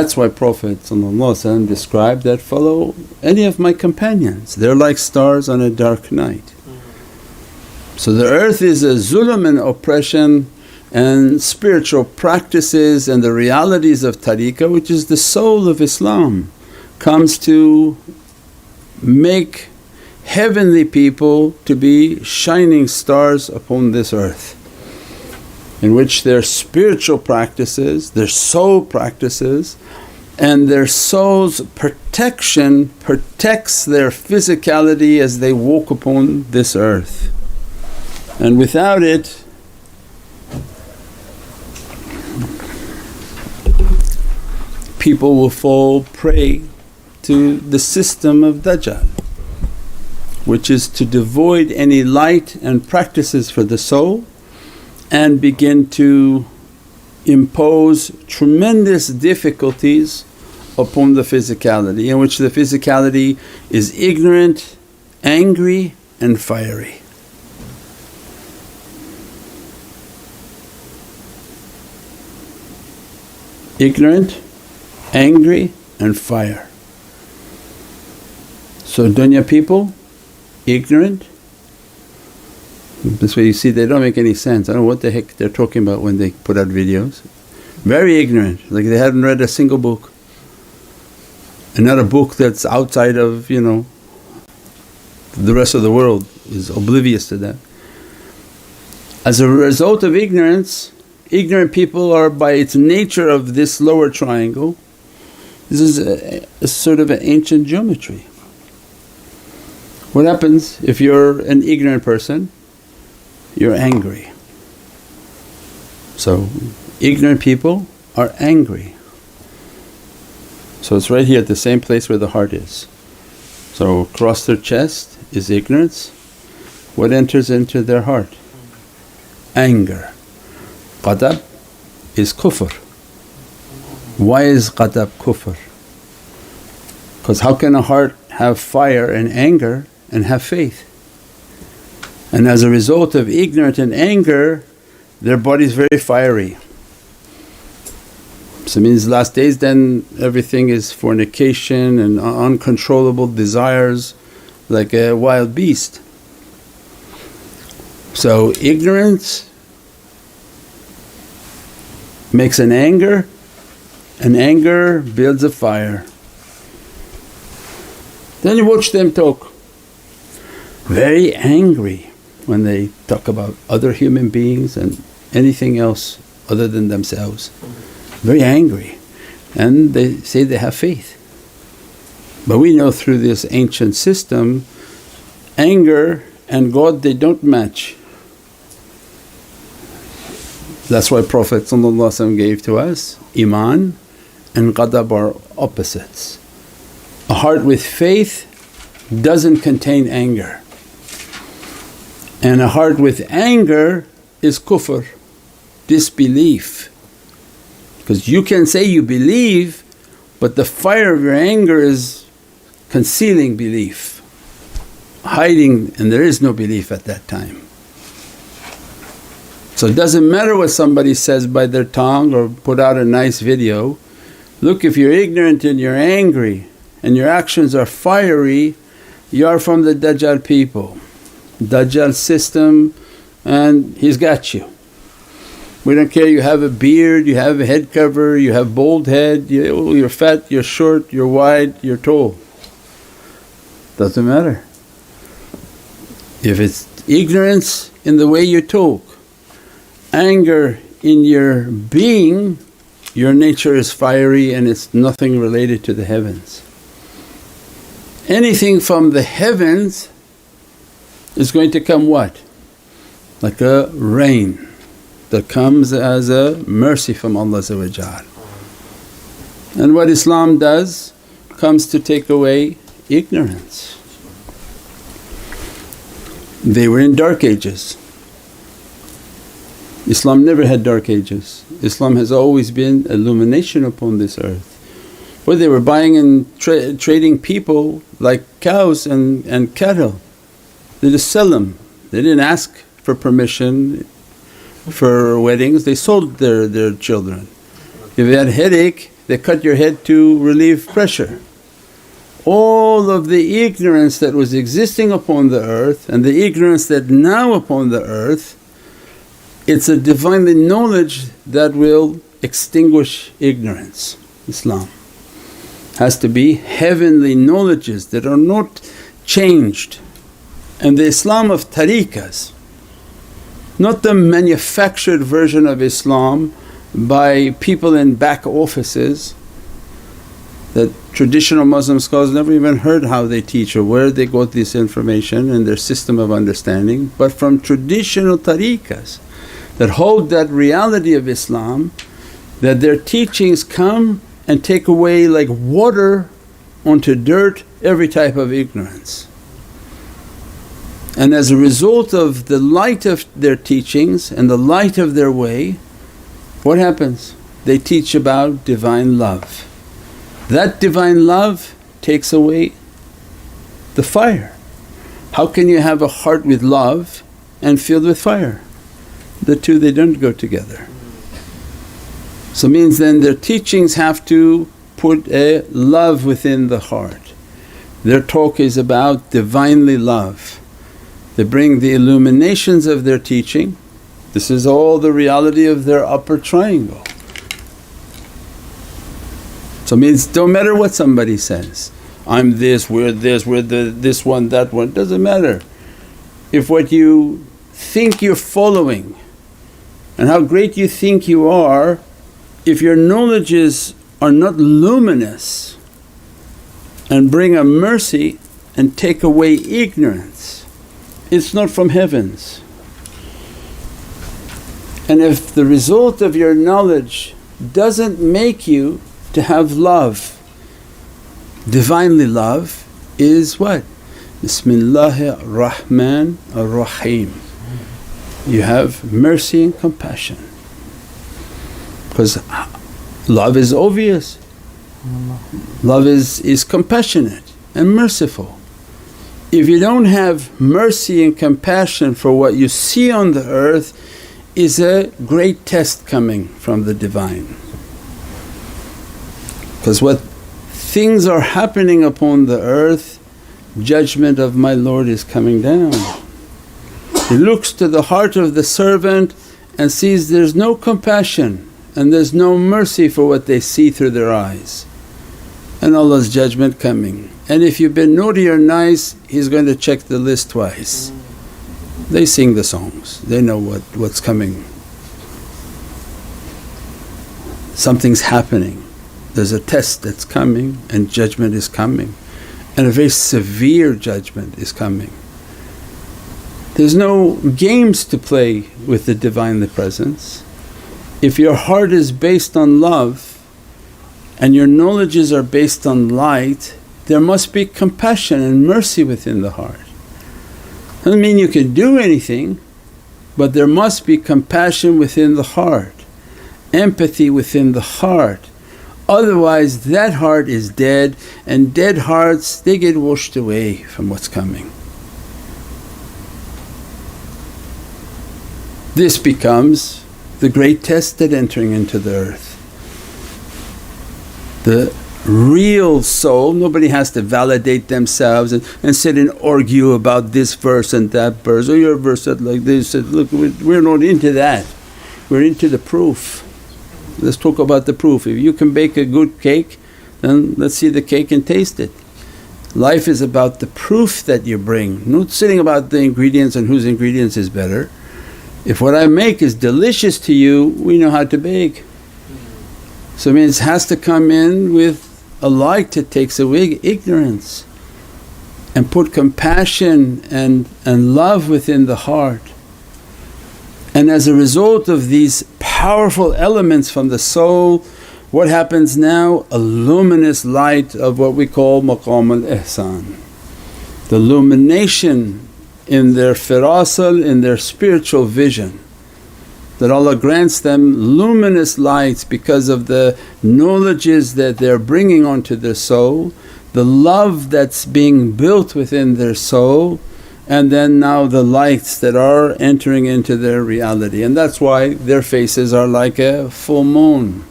That's why Prophet described that, follow any of my companions, they're like stars on a dark night. So the earth is a zulm and oppression, and spiritual practices and the realities of tariqah, which is the soul of Islam, comes to make heavenly people to be shining stars upon this earth, in which their spiritual practices, their soul practices and their soul's protection protects their physicality as they walk upon this earth. And without it, people will fall prey to the system of Dajjal, which is to devoid any light and practices for the soul and begin to impose tremendous difficulties upon the physicality, in which the physicality is ignorant, angry and fiery. Ignorant, angry and fire. So dunya people, ignorant. This way you see they don't make any sense. I don't know what the heck they're talking about when they put out videos. Very ignorant, like they haven't read a single book. And not a book that's outside of, the rest of the world is oblivious to that. As a result of ignorance, ignorant people are by its nature of this lower triangle, this is a sort of an ancient geometry. What happens if you're an ignorant person? You're angry. So ignorant people are angry. So it's right here at the same place where the heart is. So across their chest is ignorance. What enters into their heart? Anger. Ghadab is kufr. Why is ghadab kufr? Because how can a heart have fire and anger and have faith? And as a result of ignorance and anger, their body is very fiery. So it means last days then everything is fornication and uncontrollable desires like a wild beast. So ignorance makes an anger, and anger builds a fire. Then you watch them talk, very angry when they talk about other human beings and anything else other than themselves. Very angry, and they say they have faith. But we know through this ancient system, anger and God, they don't match. That's why Prophet gave to us, Iman and ghadab are opposites. A heart with faith doesn't contain anger, and a heart with anger is kufr, disbelief. Because you can say you believe, but the fire of your anger is concealing belief, hiding, and there is no belief at that time. So it doesn't matter what somebody says by their tongue or put out a nice video. Look, if you're ignorant and you're angry and your actions are fiery, you are from the Dajjal people, Dajjal system, and he's got you. We don't care you have a beard, you have a head cover, you have bald head, you're fat, you're short, you're wide, you're tall. Doesn't matter. If it's ignorance in the way you talk, anger in your being, your nature is fiery and it's nothing related to the heavens. Anything from the heavens is going to come what? Like a rain that comes as a mercy from Allah. And what Islam does comes to take away ignorance. They were in dark ages. Islam never had dark ages. Islam has always been illumination upon this earth. Where they were buying and trading people like cows and cattle. They just sell them. They didn't ask for permission for weddings, they sold their children. If they had a headache, they cut your head to relieve pressure. All of the ignorance that was existing upon the earth and the ignorance that now upon the earth, it's a Divinely knowledge that will extinguish ignorance. Islam has to be heavenly knowledges that are not changed. And the Islam of tariqas, not the manufactured version of Islam by people in back offices that traditional Muslim scholars never even heard how they teach or where they got this information and their system of understanding, but from traditional tariqas that hold that reality of Islam, that their teachings come and take away like water onto dirt every type of ignorance. And as a result of the light of their teachings and the light of their way, what happens? They teach about Divine love. That Divine love takes away the fire. How can you have a heart with love and filled with fire? The two, they don't go together. So means then their teachings have to put a love within the heart. Their talk is about Divinely love. They bring the illuminations of their teaching. This is all the reality of their upper triangle. So means don't matter what somebody says, I'm this, we're this one, that one, doesn't matter. If what you think you're following and how great you think you are, if your knowledges are not luminous and bring a mercy and take away ignorance, it's not from heavens. And if the result of your knowledge doesn't make you to have love, Divinely love is what? Bismillahir Rahman Ar-Rahim. You have mercy and compassion because love is obvious. Love is compassionate and merciful. If you don't have mercy and compassion for what you see on the earth, is a great test coming from the Divine. Because what things are happening upon the earth, judgment of my Lord is coming down. He looks to the heart of the servant and sees there's no compassion and there's no mercy for what they see through their eyes, and Allah's judgment coming. And if you've been naughty or nice, He's going to check the list twice. They sing the songs, they know what's coming. Something's happening, there's a test that's coming and judgment is coming, and a very severe judgment is coming. There's no games to play with the Divinely Presence. If your heart is based on love and your knowledges are based on light, there must be compassion and mercy within the heart. Doesn't mean you can do anything, but there must be compassion within the heart, empathy within the heart. Otherwise that heart is dead, and dead hearts, they get washed away from what's coming. This becomes the great test at entering into the earth. The real soul, nobody has to validate themselves and sit and argue about this verse and that verse, or your verse said like this, said, look, we're not into that, we're into the proof. Let's talk about the proof. If you can bake a good cake, then let's see the cake and taste it. Life is about the proof that you bring, not sitting about the ingredients and whose ingredients is better. If what I make is delicious to you, we know how to bake. So it means it has to come in with a light that takes away ignorance and put compassion and love within the heart. And as a result of these powerful elements from the soul, what happens now? A luminous light of what we call maqam al-ihsan, the illumination in their firasal, in their spiritual vision, that Allah grants them luminous lights because of the knowledges that they're bringing onto their soul, the love that's being built within their soul, and then now the lights that are entering into their reality. And that's why their faces are like a full moon,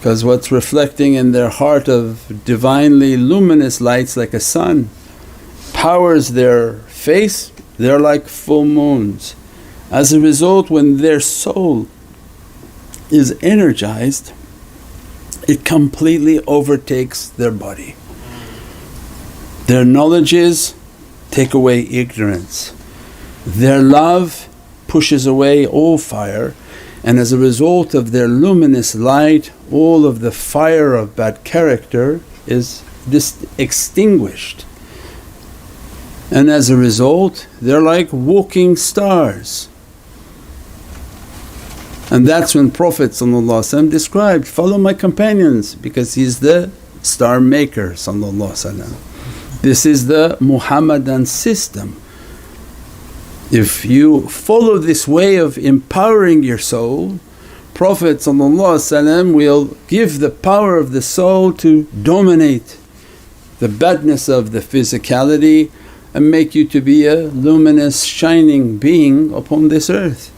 because what's reflecting in their heart of Divinely luminous lights like a sun powers their face, they're like full moons. As a result, when their soul is energized, it completely overtakes their body. Their knowledges take away ignorance, their love pushes away all fire, and as a result of their luminous light all of the fire of bad character is extinguished. And as a result they're like walking stars. And that's when Prophet described, follow my companions, because he's the star maker. This is the Muhammadan system. If you follow this way of empowering your soul, Prophet will give the power of the soul to dominate the badness of the physicality and make you to be a luminous shining being upon this earth,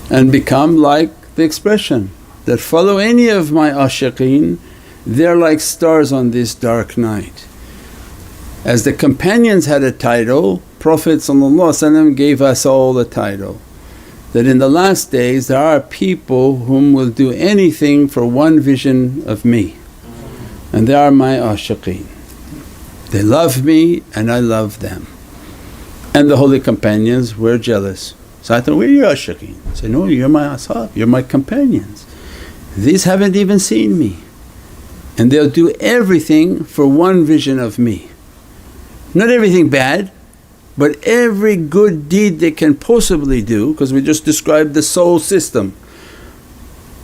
and become like the expression that, follow any of my ashiqeen, they're like stars on this dark night. As the companions had a title, Prophet gave us all a title, that in the last days there are people whom will do anything for one vision of me, and they are my ashiqeen. They love me and I love them. And the holy companions were jealous. So I thought, we're your ashiqeen. I said, no, you're my ashab, you're my companions. These haven't even seen me, and they'll do everything for one vision of me. Not everything bad, but every good deed they can possibly do, because we just described the soul system.